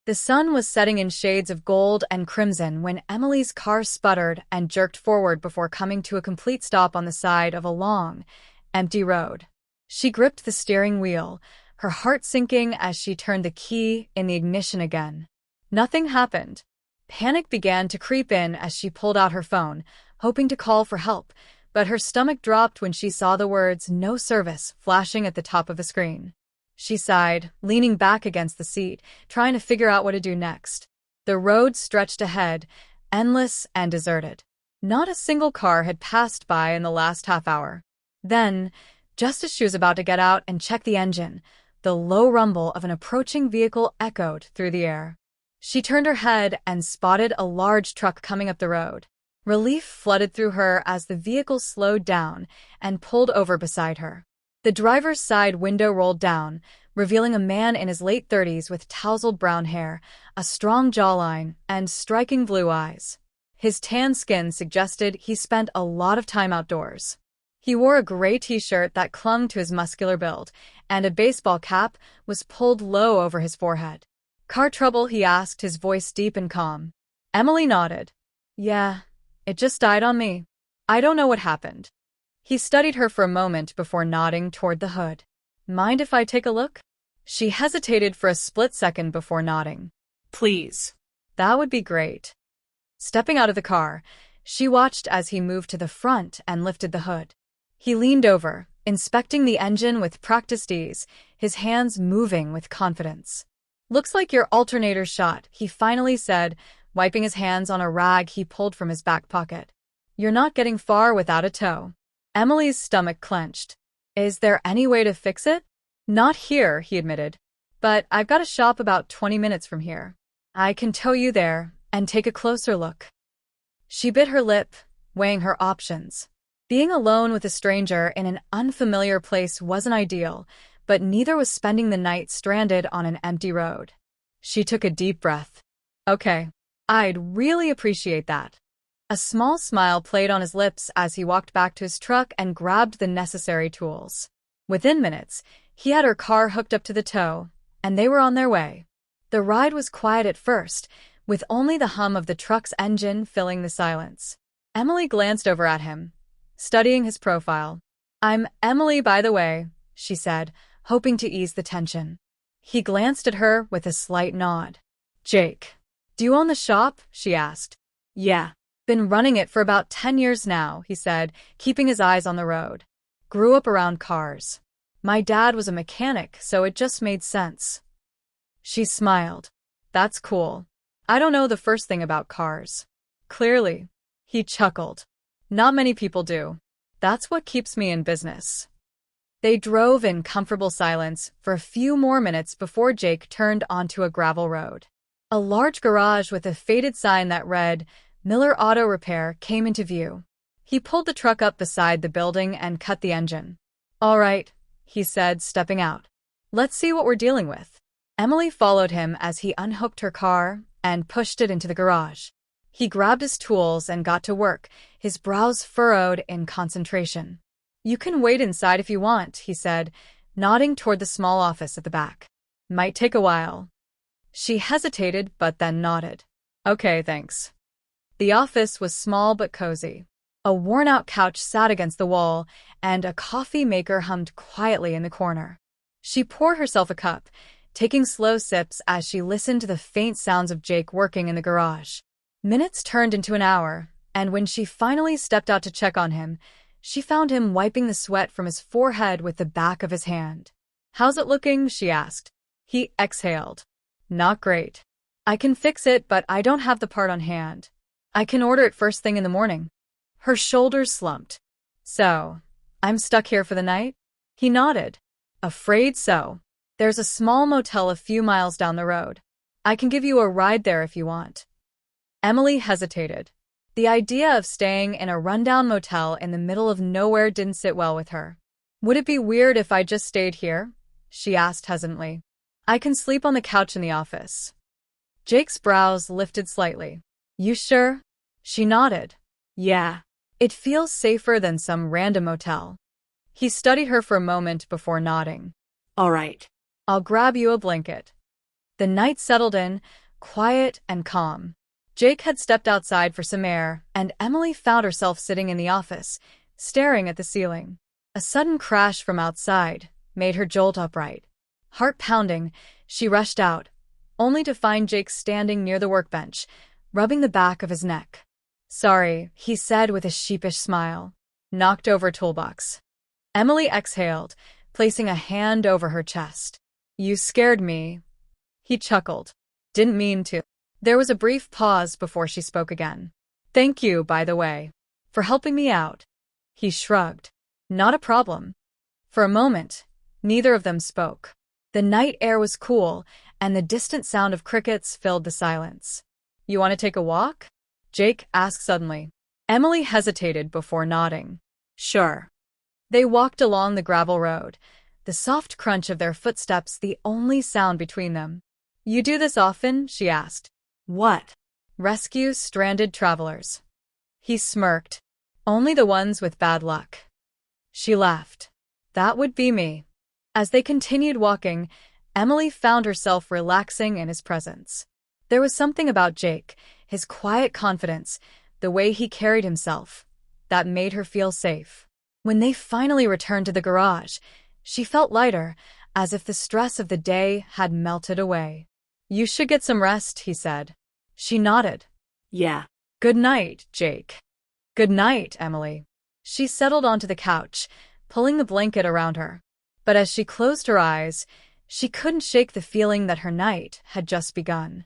The sun was setting in shades of gold and crimson when Emily's car sputtered and jerked forward before coming to a complete stop on the side of a long, empty road. She gripped the steering wheel, her heart sinking as she turned the key in the ignition again. Nothing happened. Panic began to creep in as she pulled out her phone, hoping to call for help, but her stomach dropped when she saw the words "no service" flashing at the top of the screen. She sighed, leaning back against the seat, trying to figure out what to do next. The road stretched ahead, endless and deserted. Not a single car had passed by in the last half hour. Then, just as she was about to get out and check the engine, the low rumble of an approaching vehicle echoed through the air. She turned her head and spotted a large truck coming up the road. Relief flooded through her as the vehicle slowed down and pulled over beside her. The driver's side window rolled down, revealing a man in his late 30s with tousled brown hair, a strong jawline, and striking blue eyes. His tan skin suggested he spent a lot of time outdoors. He wore a gray t-shirt that clung to his muscular build, and a baseball cap was pulled low over his forehead. "Car trouble?" he asked, his voice deep and calm. Emily nodded. "Yeah, it just died on me. I don't know what happened." He studied her for a moment before nodding toward the hood. "Mind if I take a look?" She hesitated for a split second before nodding. "Please." "That would be great." Stepping out of the car, she watched as he moved to the front and lifted the hood. He leaned over, inspecting the engine with practiced ease, his hands moving with confidence. "Looks like your alternator's shot," he finally said, wiping his hands on a rag he pulled from his back pocket. "You're not getting far without a tow." Emily's stomach clenched. "Is there any way to fix it?" "Not here," he admitted. "But I've got a shop about 20 minutes from here. I can tow you there and take a closer look." She bit her lip, weighing her options. Being alone with a stranger in an unfamiliar place wasn't ideal, but neither was spending the night stranded on an empty road. She took a deep breath. "Okay, I'd really appreciate that." A small smile played on his lips as he walked back to his truck and grabbed the necessary tools. Within minutes, he had her car hooked up to the tow, and they were on their way. The ride was quiet at first, with only the hum of the truck's engine filling the silence. Emily glanced over at him, studying his profile. "I'm Emily, by the way," she said, hoping to ease the tension. He glanced at her with a slight nod. "Jake. Do you own the shop?" she asked. "Yeah. Been running it for about 10 years now," he said, keeping his eyes on the road. "Grew up around cars. My dad was a mechanic, so it just made sense." She smiled. "That's cool. I don't know the first thing about cars." "Clearly." He chuckled. "Not many people do. That's what keeps me in business." They drove in comfortable silence for a few more minutes before Jake turned onto a gravel road. A large garage with a faded sign that read, "Miller Auto Repair," came into view. He pulled the truck up beside the building and cut the engine. "All right," he said, stepping out. "Let's see what we're dealing with." Emily followed him as he unhooked her car and pushed it into the garage. He grabbed his tools and got to work, his brows furrowed in concentration. "You can wait inside if you want," he said, nodding toward the small office at the back. "Might take a while." She hesitated but then nodded. "Okay, thanks." The office was small but cozy. A worn-out couch sat against the wall, and a coffee maker hummed quietly in the corner. She poured herself a cup, taking slow sips as she listened to the faint sounds of Jake working in the garage. Minutes turned into an hour, and when she finally stepped out to check on him, she found him wiping the sweat from his forehead with the back of his hand. "How's it looking?" she asked. He exhaled. "Not great. I can fix it, but I don't have the part on hand. I can order it first thing in the morning." Her shoulders slumped. "So, I'm stuck here for the night?" He nodded. "Afraid so. There's a small motel a few miles down the road. I can give you a ride there if you want." Emily hesitated. The idea of staying in a rundown motel in the middle of nowhere didn't sit well with her. "Would it be weird if I just stayed here?" she asked hesitantly. "I can sleep on the couch in the office." Jake's brows lifted slightly. "You sure?" She nodded. "Yeah. It feels safer than some random motel." He studied her for a moment before nodding. "All right. I'll grab you a blanket." The night settled in, quiet and calm. Jake had stepped outside for some air, and Emily found herself sitting in the office, staring at the ceiling. A sudden crash from outside made her jolt upright. Heart pounding, she rushed out, only to find Jake standing near the workbench, rubbing the back of his neck. "Sorry," he said with a sheepish smile. "Knocked over toolbox." Emily exhaled, placing a hand over her chest. "You scared me." He chuckled. "Didn't mean to." There was a brief pause before she spoke again. "Thank you, by the way, for helping me out." He shrugged. "Not a problem." For a moment, neither of them spoke. The night air was cool, and the distant sound of crickets filled the silence. "You want to take a walk?" Jake asked suddenly. Emily hesitated before nodding. "Sure." They walked along the gravel road, the soft crunch of their footsteps the only sound between them. "You do this often?" she asked. "What?" "Rescue stranded travelers." He smirked. "Only the ones with bad luck." She laughed. "That would be me." As they continued walking, Emily found herself relaxing in his presence. There was something about Jake, his quiet confidence, the way he carried himself, that made her feel safe. When they finally returned to the garage, she felt lighter, as if the stress of the day had melted away. "You should get some rest," he said. She nodded. Yeah. "Good night, Jake." "Good night, Emily." She settled onto the couch, pulling the blanket around her. But as she closed her eyes, she couldn't shake the feeling that her night had just begun.